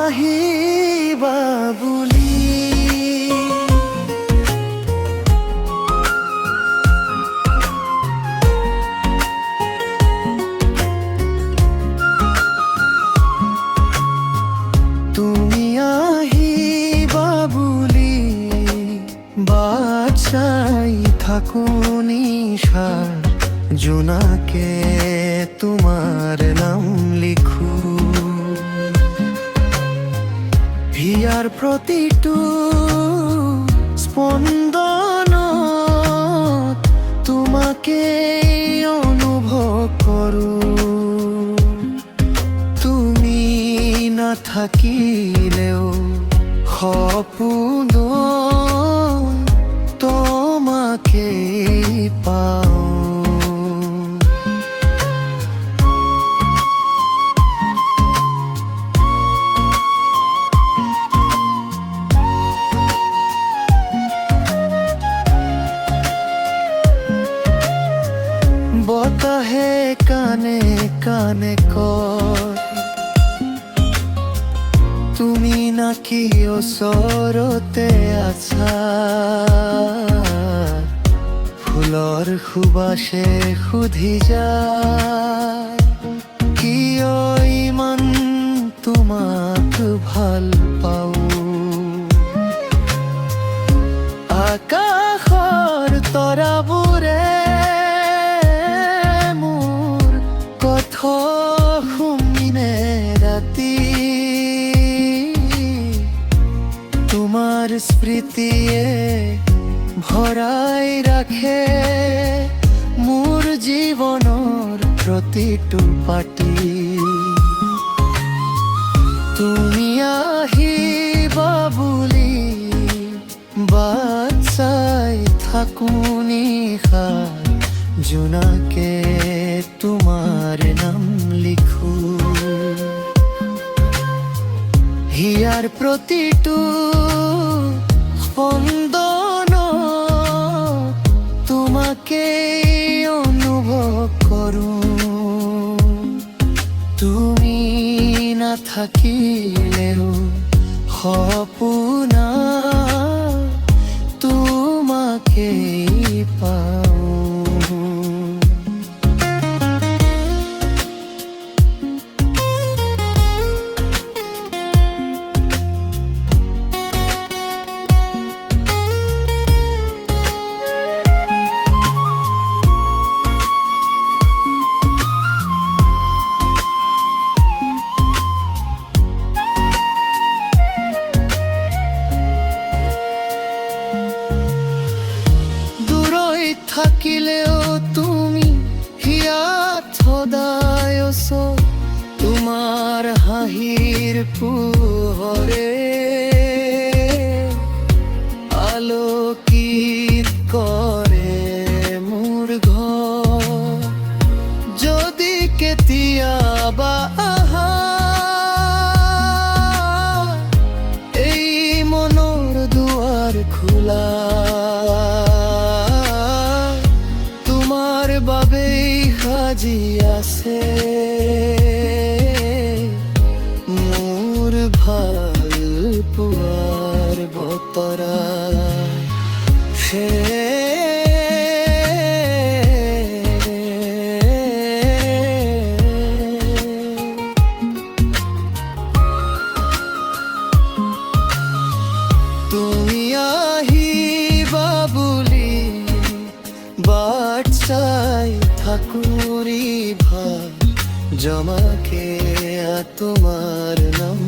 আহিবা বুলি তুমি আহিবা বুলি বাট চাই থাকো নিশার জোনাকে তোমার নাম লিখু হিয়ার প্ৰতিটো স্পন্দন তোমাকে অনুভৱ কৰো তুমি নাথাকিলেও সপোন তোমাকে পাওঁ বতাহে কানে কানে কয় তুমি নাকি ওচৰতে আছা ফুলৰ সুবাসে সুধি যায় কিয় ইমান তোমাক ভাল পাওঁ আকাশৰ তৰাবোৰে তোমার স্মৃতিয়ে ভৰাই ৰাখে মোৰ জীৱনৰ প্ৰতিটো পাটি তুমি আহিবা বুলি বাট চাই থাকো নিশাৰ জোনাকে তোমাৰ নাম লিখো হিয়াৰ প্ৰতিটো স্পন্দন তোমাকে অনুভৱ কৰো তুমি নাথাকিলেও সপোন তোমাকে পাওঁ থাকিলেও তুমি হিয়াত সদায় ওচৰ তোমাৰ হাঁহিৰ পোহৰে আলোকিত কৰে মোৰ ঘৰ যদি কেতিয়াবা আহা এই মনৰ দুৱাৰ খোলা বাবেই সাজি আছে মোৰ ভাল পোৱাৰ বতৰা তুমি আহিবা বুলি বাট চাই থাকুরি ভাই জমাকে তোমার নাম